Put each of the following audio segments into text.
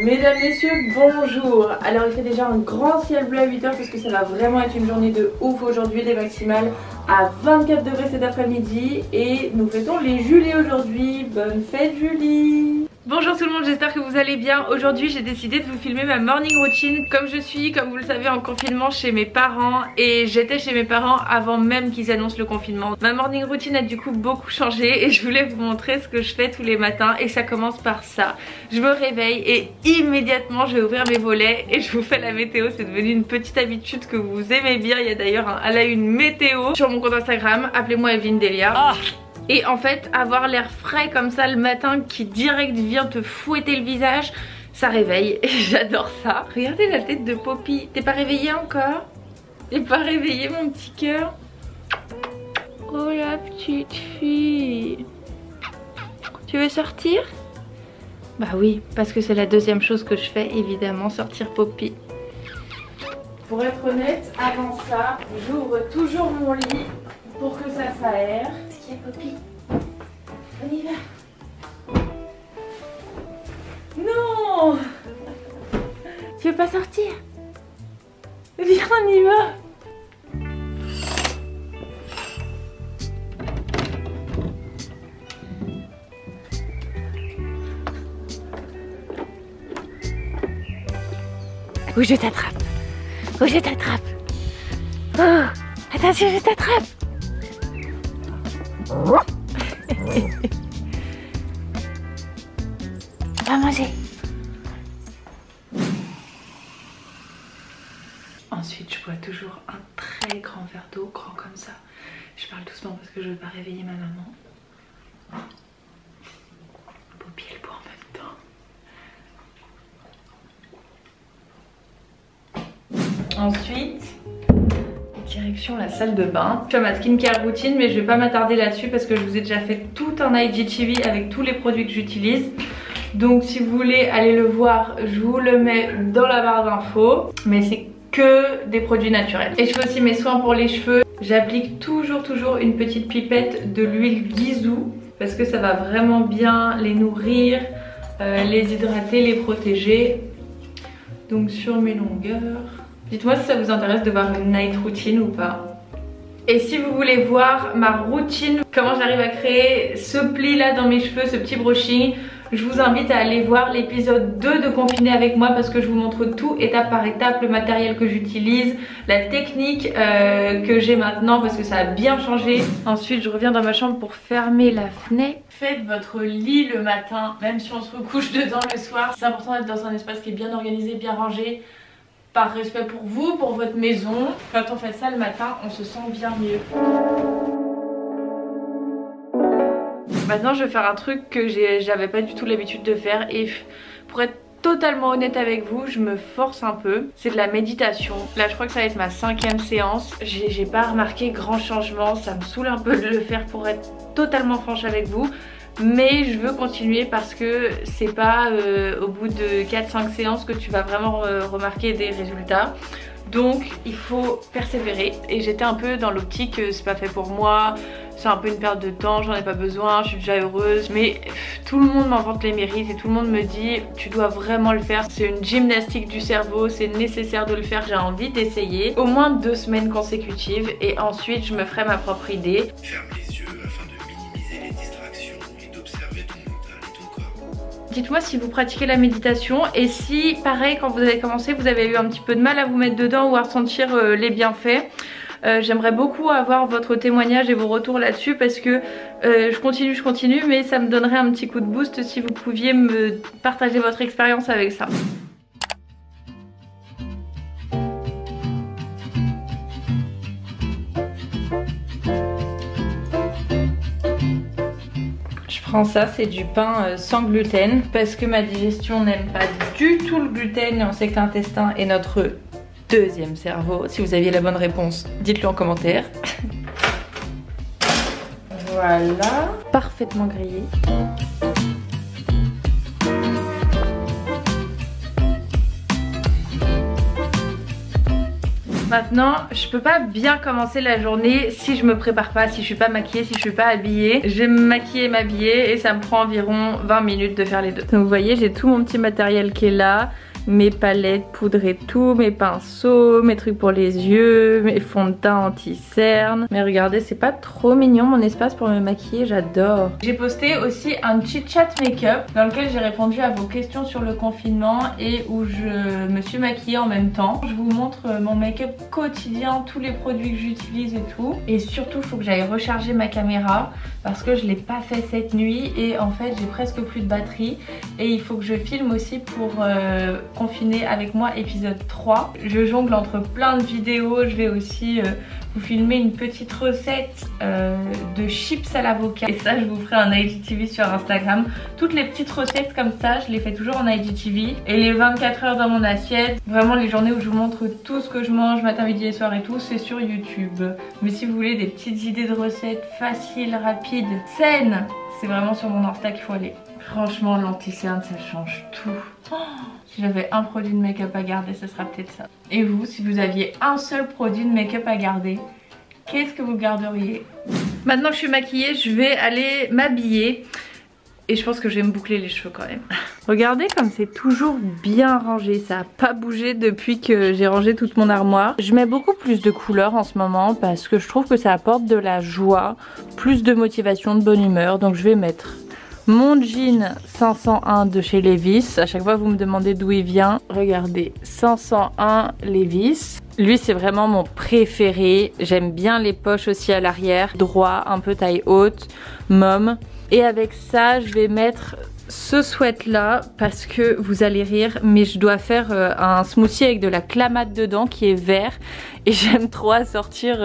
Mesdames, messieurs, bonjour. Alors il fait déjà un grand ciel bleu à 8h parce que ça va vraiment être une journée de ouf aujourd'hui, des maximales à 24 degrés cet après-midi. Et nous fêtons les Julie aujourd'hui. Bonne fête Julie. Bonjour tout le monde, j'espère que vous allez bien. Aujourd'hui j'ai décidé de vous filmer ma morning routine. Comme je suis, comme vous le savez, en confinement chez mes parents. Et j'étais chez mes parents avant même qu'ils annoncent le confinement. Ma morning routine a du coup beaucoup changé. Et je voulais vous montrer ce que je fais tous les matins. Et ça commence par ça. Je me réveille et immédiatement je vais ouvrir mes volets. Et je vous fais la météo, c'est devenu une petite habitude que vous aimez bien. Il y a d'ailleurs elle a une météo sur mon compte Instagram. Appelez-moi Evelyne Delia. Et en fait, avoir l'air frais comme ça le matin qui direct vient te fouetter le visage, ça réveille et j'adore ça. Regardez la tête de Poppy. T'es pas réveillée encore? T'es pas réveillée mon petit cœur? Oh la petite fille. Tu veux sortir? Bah oui, parce que c'est la deuxième chose que je fais, évidemment, sortir Poppy. Pour être honnête, avant ça, j'ouvre toujours mon lit pour que ça s'aère. Qu'est-ce qu'il y a, Poppy? On y va. Non! Tu veux pas sortir? Viens, on y va. Ou je t'attrape. Ou je t'attrape. Oh, attention, je t'attrape. On va manger. Ensuite, je bois toujours un très grand verre d'eau, grand comme ça. Je parle doucement parce que je veux pas réveiller ma maman. Poppy, elle boit en même temps. Ensuite, direction la salle de bain. Je fais ma skincare routine, mais je vais pas m'attarder là-dessus parce que je vous ai déjà fait tout un IGTV avec tous les produits que j'utilise. Donc si vous voulez aller le voir, je vous le mets dans la barre d'infos. Mais c'est que des produits naturels. Et je fais aussi mes soins pour les cheveux. J'applique toujours une petite pipette de l'huile Guizou parce que ça va vraiment bien les nourrir, les hydrater, les protéger. Donc sur mes longueurs. Dites-moi si ça vous intéresse de voir une night routine ou pas. Et si vous voulez voir ma routine, comment j'arrive à créer ce pli là dans mes cheveux, ce petit brushing, je vous invite à aller voir l'épisode 2 de Confiné avec moi parce que je vous montre tout étape par étape, le matériel que j'utilise, la technique que j'ai maintenant parce que ça a bien changé. Ensuite je reviens dans ma chambre pour fermer la fenêtre. Faites votre lit le matin, même si on se recouche dedans le soir. C'est important d'être dans un espace qui est bien organisé, bien rangé. Par respect pour vous, pour votre maison. Quand on fait ça le matin, on se sent bien mieux. Maintenant, je vais faire un truc que j'avais pas du tout l'habitude de faire. Et pour être totalement honnête avec vous, je me force un peu. C'est de la méditation. Là, je crois que ça va être ma 5e séance. J'ai pas remarqué grand changement. Ça me saoule un peu de le faire pour être totalement franche avec vous. Mais je veux continuer parce que c'est pas au bout de 4-5 séances que tu vas vraiment remarquer des résultats. Donc il faut persévérer et j'étais un peu dans l'optique c'est pas fait pour moi, c'est un peu une perte de temps, j'en ai pas besoin, je suis déjà heureuse. Mais tout le monde m'en vante les mérites et tout le monde me dit tu dois vraiment le faire. C'est une gymnastique du cerveau, c'est nécessaire de le faire. J'ai envie d'essayer au moins 2 semaines consécutives et ensuite je me ferai ma propre idée. Ferme les yeux afin de minimiser les distractions et d'observer ton mental et ton corps. Dites-moi si vous pratiquez la méditation et si pareil quand vous avez commencé vous avez eu un petit peu de mal à vous mettre dedans ou à ressentir les bienfaits. J'aimerais beaucoup avoir votre témoignage et vos retours là-dessus parce que je continue mais ça me donnerait un petit coup de boost si vous pouviez me partager votre expérience avec ça. Je prends ça, c'est du pain sans gluten parce que ma digestion n'aime pas du tout le gluten et on sait que l'intestin est notre deuxième cerveau. Si vous aviez la bonne réponse, dites-le en commentaire. Voilà, parfaitement grillé. Maintenant, je peux pas bien commencer la journée si je me prépare pas, si je suis pas maquillée, si je suis pas habillée. Je vais me maquiller et m'habiller et ça me prend environ 20 minutes de faire les deux. Donc vous voyez, j'ai tout mon petit matériel qui est là. Mes palettes, poudre et tout, mes pinceaux, mes trucs pour les yeux, mes fonds de teint anti-cerne. Mais regardez, c'est pas trop mignon mon espace pour me maquiller, j'adore. J'ai posté aussi un chit chat make-up dans lequel j'ai répondu à vos questions sur le confinement et où je me suis maquillée en même temps. Je vous montre mon make-up quotidien, tous les produits que j'utilise et tout. Et surtout, il faut que j'aille recharger ma caméra parce que je l'ai pas fait cette nuit et en fait j'ai presque plus de batterie. Et il faut que je filme aussi pour confiné avec moi épisode 3. Je jongle entre plein de vidéos. Je vais aussi vous filmer une petite recette de chips à l'avocat. Et ça, je vous ferai un IGTV sur Instagram. Toutes les petites recettes comme ça, je les fais toujours en IGTV. Et les 24 heures dans mon assiette, vraiment les journées où je vous montre tout ce que je mange matin, midi et soir et tout, c'est sur YouTube. Mais si vous voulez des petites idées de recettes faciles, rapides, saines, c'est vraiment sur mon Insta qu'il faut aller. Franchement, l'anti-cerne, ça change tout. Oh, si j'avais un produit de make-up à garder, ce sera peut-être ça. Et vous, si vous aviez un seul produit de make-up à garder, qu'est-ce que vous garderiez? Maintenant que je suis maquillée, je vais aller m'habiller. Et je pense que je vais me boucler les cheveux quand même. Regardez comme c'est toujours bien rangé. Ça n'a pas bougé depuis que j'ai rangé toute mon armoire. Je mets beaucoup plus de couleurs en ce moment parce que je trouve que ça apporte de la joie, plus de motivation, de bonne humeur. Donc je vais mettre mon jean 501 de chez Levi's. À chaque fois vous me demandez d'où il vient. Regardez, 501 Levi's. Lui c'est vraiment mon préféré. J'aime bien les poches aussi à l'arrière. Droit, un peu taille haute, mauve. Et avec ça je vais mettre ce sweat là parce que vous allez rire, mais je dois faire un smoothie avec de la clamato dedans qui est vert. Et j'aime trop assortir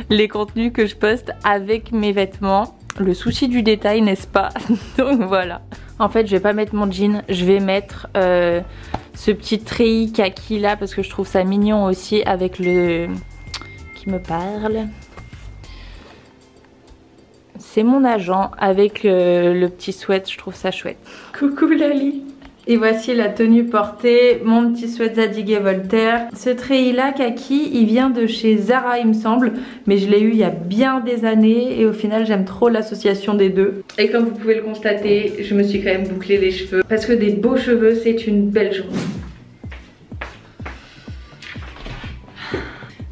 les contenus que je poste avec mes vêtements. Le souci du détail, n'est-ce pas? Donc voilà. En fait, je vais pas mettre mon jean, je vais mettre ce petit treillis kaki là parce que je trouve ça mignon aussi avec le qui me parle. C'est mon agent avec le petit sweat, je trouve ça chouette. Coucou Lali. Et voici la tenue portée, mon petit sweat Zadig et Voltaire. Ce treillis là kaki, il vient de chez Zara il me semble, mais je l'ai eu il y a bien des années et au final j'aime trop l'association des deux. Et comme vous pouvez le constater, je me suis quand même bouclé les cheveux parce que des beaux cheveux c'est une belle journée.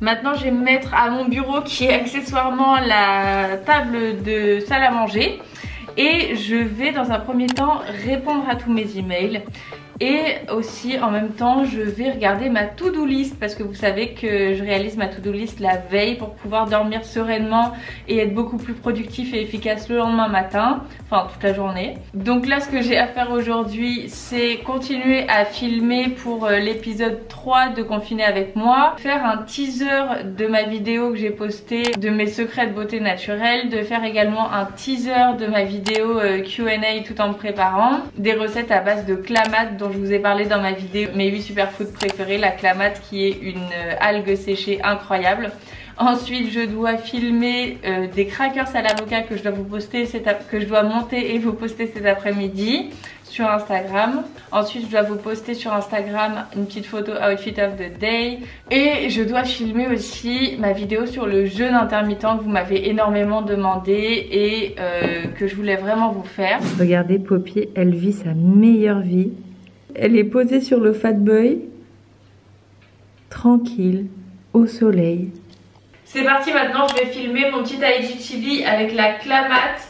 Maintenant je vais me mettre à mon bureau qui est accessoirement la table de salle à manger. Et je vais dans un premier temps répondre à tous mes emails. Et aussi en même temps je vais regarder ma to-do list parce que vous savez que je réalise ma to-do list la veille pour pouvoir dormir sereinement et être beaucoup plus productif et efficace le lendemain matin, enfin toute la journée. Donc là ce que j'ai à faire aujourd'hui c'est continuer à filmer pour l'épisode 3 de Confiné avec moi, faire un teaser de ma vidéo que j'ai postée de mes secrets de beauté naturelle, de faire également un teaser de ma vidéo Q&A tout en me préparant, des recettes à base de clamato dont je vous ai parlé dans ma vidéo mes 8 superfoods préférés, la clamato qui est une algue séchée incroyable. Ensuite je dois filmer des crackers à l'avocat que je dois vous poster que je dois monter et vous poster cet après-midi sur Instagram. Ensuite je dois vous poster sur Instagram une petite photo outfit of the day. Et je dois filmer aussi ma vidéo sur le jeûne intermittent que vous m'avez énormément demandé et que je voulais vraiment vous faire. Regardez Poppy, elle vit sa meilleure vie. Elle est posée sur le fat boy, tranquille, au soleil. C'est parti, maintenant je vais filmer mon petit IGTV avec la clamato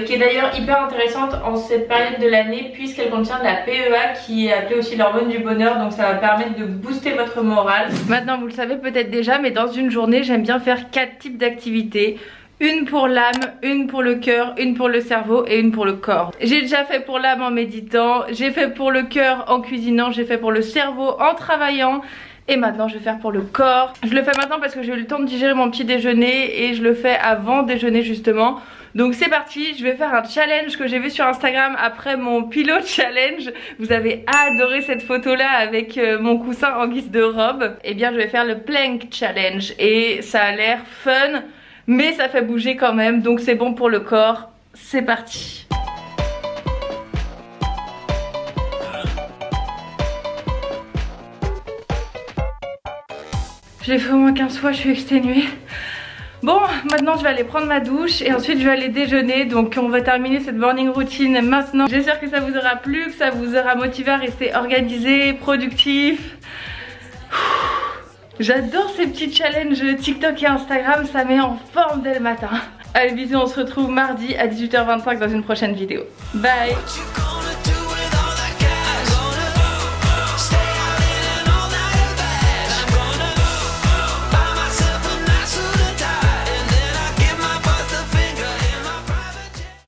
qui est d'ailleurs hyper intéressante en cette période de l'année puisqu'elle contient de la PEA qui est appelée aussi l'hormone du bonheur, donc ça va permettre de booster votre morale. Maintenant vous le savez peut-être déjà, mais dans une journée j'aime bien faire 4 types d'activités. Une pour l'âme, une pour le cœur, une pour le cerveau et une pour le corps. J'ai déjà fait pour l'âme en méditant, j'ai fait pour le cœur en cuisinant, j'ai fait pour le cerveau en travaillant. Et maintenant je vais faire pour le corps. Je le fais maintenant parce que j'ai eu le temps de digérer mon petit déjeuner et je le fais avant déjeuner justement. Donc c'est parti, je vais faire un challenge que j'ai vu sur Instagram après mon pillow challenge. Vous avez adoré cette photo là avec mon coussin en guise de robe. Et bien je vais faire le plank challenge et ça a l'air fun. Mais ça fait bouger quand même, donc c'est bon pour le corps. C'est parti. Je l'ai fait au moins 15 fois, je suis exténuée. Bon, maintenant je vais aller prendre ma douche et ensuite je vais aller déjeuner. Donc on va terminer cette morning routine maintenant. J'espère que ça vous aura plu, que ça vous aura motivé à rester organisé, productif. J'adore ces petits challenges TikTok et Instagram, ça met en forme dès le matin. Allez bisous, on se retrouve mardi à 18h25 dans une prochaine vidéo. Bye.